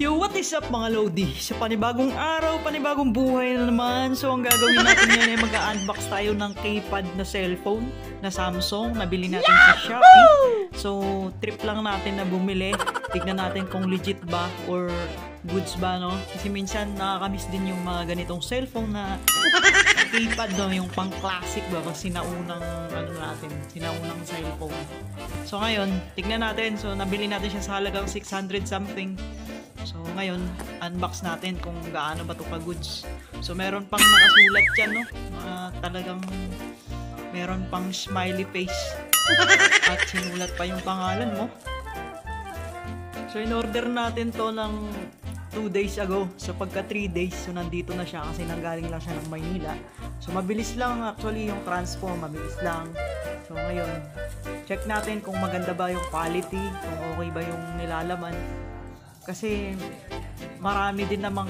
Yo, what is up mga Lodi? Sa panibagong araw, panibagong buhay na naman. So ang gagawin natin ngayon ay mag-unbox tayo ng keypad na cellphone na Samsung. Nabili natin sa Shopee. So trip lang natin na bumili. Tignan natin kung legit ba or goods ba, no? Kasi minsan nakakamiss din yung mga ganitong cellphone na keypad, no? Yung pang classic ba? Pag sinaunang sinaunang cellphone. So ngayon, tignan natin. So nabili natin siya sa halagang 600 something. So ngayon, unbox natin kung gaano ba ito ka-goods. So meron pang nakasulat dyan, no? Talagang meron pang smiley face. At sinulat pa yung pangalan mo. So in-order natin to ng 2 days ago. So pagka 3 days, so nandito na siya kasi nanggaling lang siya ng Maynila. So mabilis lang actually yung transfer, mabilis lang. So ngayon, check natin kung maganda ba yung quality, kung okay ba yung nilalaman. Kasi marami din namang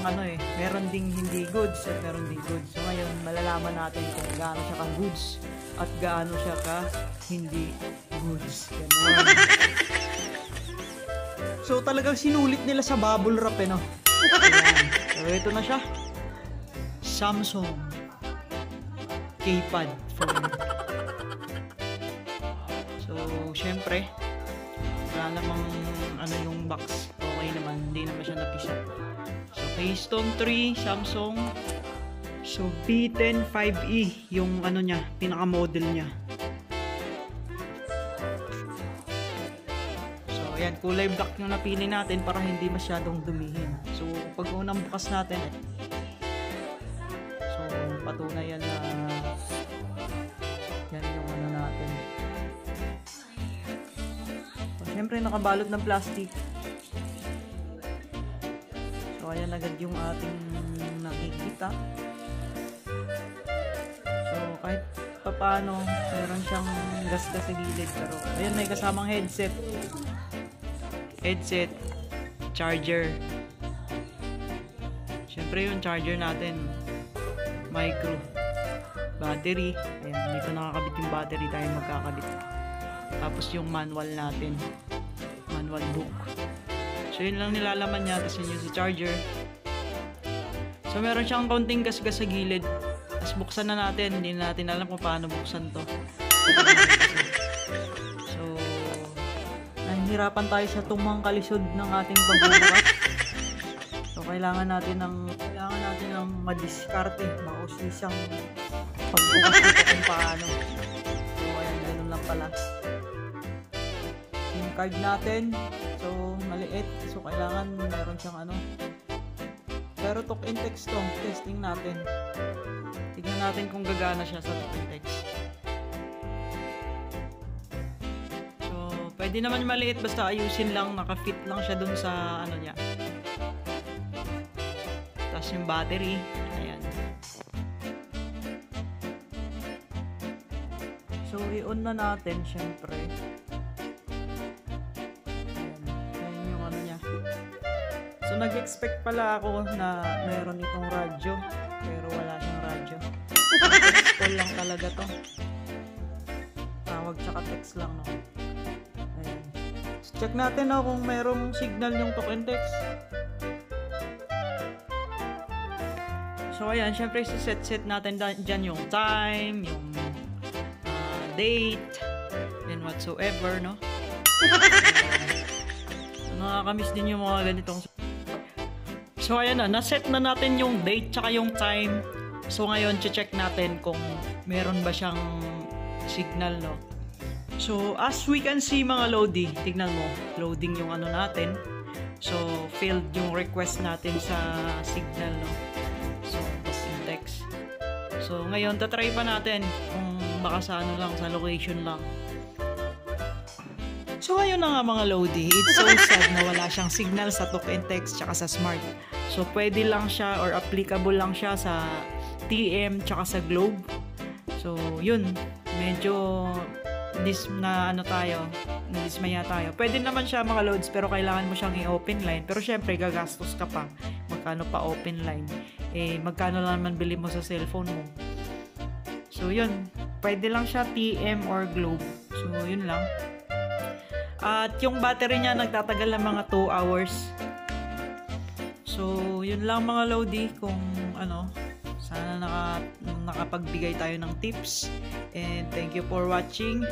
meron ding hindi goods at meron ding goods. So ngayon malalaman natin kung gaano siya ka goods at gaano siya ka hindi goods. Ganun. So talagang sinulit nila sa bubble wrap, no? Ayan. So ito na siya. Samsung keypad phone. So syempre wala namang yung box. Okay naman, hindi naman siya napisat. So Keystone 3 Samsung. So B10 5E yung niya, pinaka-model niya. So ayan, kulay black yung napili natin para hindi masyadong dumihin. So pag unang bukas natin, so patunay yan na yan yung natin. So syempre nakabalot ng plastic. So ayan agad yung ating nakikita. So kahit paano meron siyang gas-gas sa gilid, pero ayan may kasamang headset, charger. Syempre yung charger natin micro, battery, ayan dito nakakabit yung battery, tayo magkakabit. Tapos yung manual natin, manual book. So yun lang nilalaman niya, tapos yun yung si charger. So meron siyang kaunting gas-gas sa gilid. Tapos buksan na natin, hindi na natin alam kung paano buksan to. So nahihirapan tayo sa tumangkalisod ng ating pagbubukas. So kailangan natin ng madiskarte, mausisang pagbukas nito kung paano. So ayan, ganun lang pala. Yung card natin, so maliit, so kailangan meron siyang pero talk and text to, testing natin. Tignan natin kung gagana siya sa talk and text. So pwede naman maliit, basta ayusin lang, naka-fit lang siya dun sa niya. Tapos yung battery, ayan. So i-on na natin syempre. So nag-expect pala ako na meron itong radyo, pero wala siyang radyo. Text call lang talaga to. Tawag tsaka text lang, no? Ayan. So check natin kung merong signal yung talk and text. So ayan, syempre set natin dyan yung time, yung date, and whatsoever, no? So nakakamiss din yung mga ganitong. So ayan na, naset na natin yung date tsaka yung time. So ngayon, check natin kung meron ba siyang signal, no? So as we can see mga Lodi, tignan mo, loading yung natin. So failed yung request natin sa signal, no? So text. So ngayon, tatry pa natin kung baka sa sa location lang. So ayun na nga mga Lodi, it's so sad na wala siyang signal sa talk and text tsaka sa smart. So pwede lang siya or applicable lang siya sa TM tsaka sa Globe. So yun, medyo nadismaya tayo. Pwede naman siya mga loads, pero kailangan mo siyang i-open line. Pero syempre gagastos ka pa. Magkano pa open line? Magkano lang naman bili mo sa cellphone mo? So yun, pwede lang siya TM or Globe. So yun lang. At yung battery niya nagtatagal ng mga 2 hours. So, yun lang mga Lodi, kung ano, sana nakapagbigay tayo ng tips. And thank you for watching.